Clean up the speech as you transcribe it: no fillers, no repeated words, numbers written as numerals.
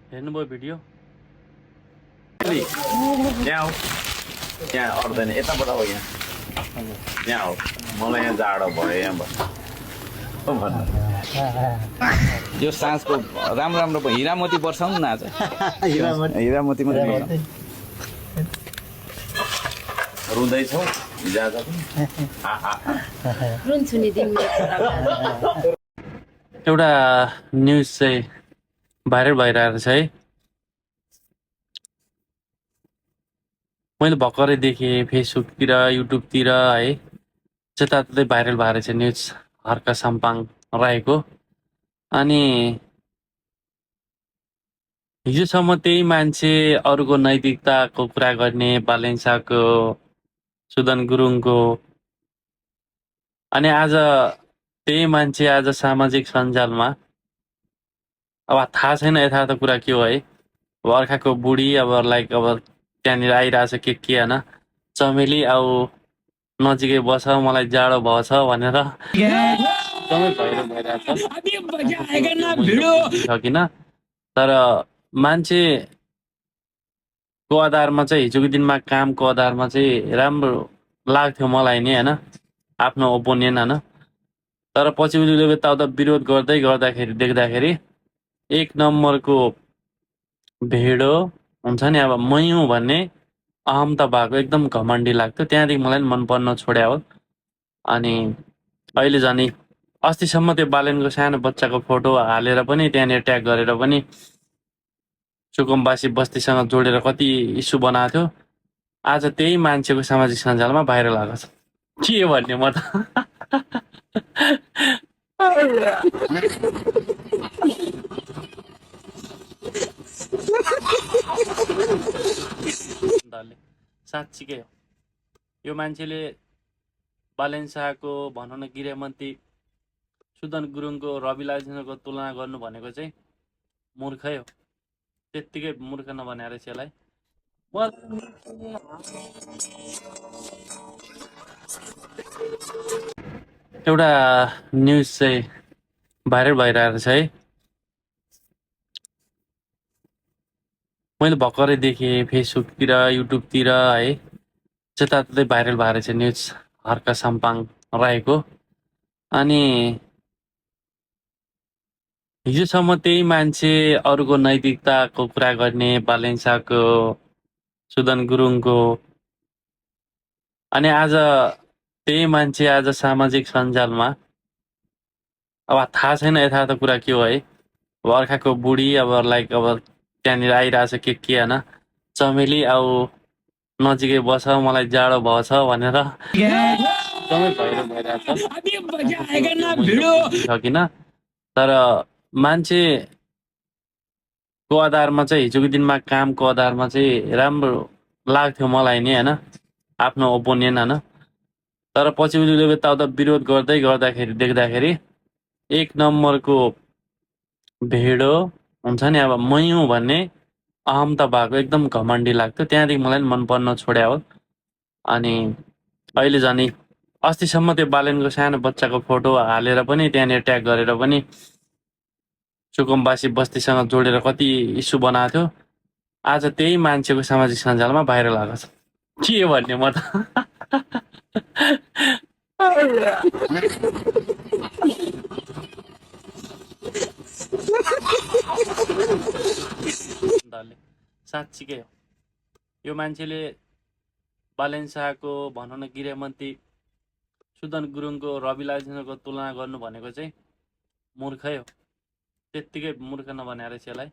हेर्नुभयो भिडियो? यहाँ हो, यहाँ अट्दैन, यताबाट हो, यहाँ यहाँ हो। मलाई यहाँ जाडो भयो, यहाँ भन्नु यो साँझको राम्रो राम्रो हिरामती वर्षाउँ न आज। हिरामती मात्रै वर्षाउँ। रुँदैछौ हिजो पनि रुन्छु नि दिनमा एउटा न्युज चाहिँ भाइरल भइरहेको छ है। मैले भर्खरै देखेँ फेसबुकतिर युट्युबतिर है, जताततै भाइरल भएर छ न्युज हर्क साम्पाङ रहेको। अनि हिजोसम्म त्यही मान्छे अरूको नैतिकताको कुरा गर्ने बालेन्साको, सुदन गुरुङको, अनि आज त्यही मान्छे आज सामाजिक सञ्जालमा, अब थाहा छैन यथार्थ कुरा के हो है, अब अर्काको बुढी अब लाइक अब त्यहाँनिर आइरहेछ के होइन, चमेली अब नजिकै बस मलाई जाडो भएछ भनेर एकदमै भइरहेछ किन। तर मान्छेको आधारमा चाहिँ हिजोको दिनमा कामको आधारमा चाहिँ राम्रो लाग्थ्यो मलाई नि होइन, आफ्नो ओपोनियन होइन। तर पछि उसले यताउता विरोध गर्दै गर्दाखेरि देख्दाखेरि एक नम्बरको भेडो हुन्छ नि, अब मै हुँ भन्ने अहमता भएको एकदम घमण्डी लाग्थ्यो। त्यहाँदेखि मलाई मन पर्न छोड्या हो। अनि अहिले झन् अस्तिसम्म त्यो बालेनको सानो बच्चाको फोटो हालेर पनि त्यहाँनिर ट्याग गरेर पनि सुकुम्बासी बस्तीसँग जोडेर कति इस्यु बनाएको थियो। आज त्यही मान्छेको सामाजिक सञ्जालमा भाइरल आएको छ। के भन्ने म त साँच्चीकै हो, यो मान्छेले बालेन्साको भनौँ न गृहमन्त्री सुदन गुरुङको रविलालसँगको तुलना गर्नु भनेको चाहिँ मूर्खै हो। त्यत्तिकै मूर्ख नबनाएर यसलाई एउटा न्युज चाहिँ भाइरल भइरहेको छ है। मैले भर्खरै देखेँ फेसबुकतिर युट्युबतिर है, जताततै भाइरल भएर छ न्युज हर्क साम्पाङ रहेको। अनि हिजोसम्म त्यही मान्छे अरूको नैतिकताको कुरा गर्ने बालेन्साको, सुदन गुरुङको, अनि आज त्यही मान्छे आज सामाजिक सञ्जालमा, अब थाहा छैन यथार्थ कुरा के हो है, अब अर्काको बुढी अब लाइक अब त्यहाँनिर आइरहेछ के होइन, चमेली अब नजिकै बस मलाई जाडो भएछ भनेर एकदमै भइरहेछ किन। तर मान्छेको आधारमा चाहिँ हिजोको दिनमा कामको आधारमा चाहिँ राम्रो लाग्थ्यो मलाई नि होइन, आफ्नो ओपोनियन होइन। तर पछि उसले यताउता विरोध गर्दै गर्दाखेरि देख्दाखेरि एक नम्बरको भेडो हुन्छ नि, अब मै हुँ भन्ने अहमता भएको एकदम घमण्डी लाग्थ्यो। त्यहाँदेखि मलाई मन पर्न छोड्या हो। अनि अहिले झन् अस्तिसम्म त्यो बालेनको सानो बच्चाको फोटो हालेर पनि त्यहाँनिर ट्याग गरेर पनि सुकुम्बासी बस्तीसँग जोडेर कति इस्यु बनाएको थियो। आज त्यही मान्छेको सामाजिक सञ्जालमा भाइरल आएको छ। के भन्ने म त साँच्चीकै हो, यो मान्छेले बालेन्साको भनौँ न गृहमन्त्री सुदन गुरुङको रविलालसँगको तुलना गर्नु भनेको चाहिँ मूर्खै हो। त्यत्तिकै मूर्ख नबनाएर यसलाई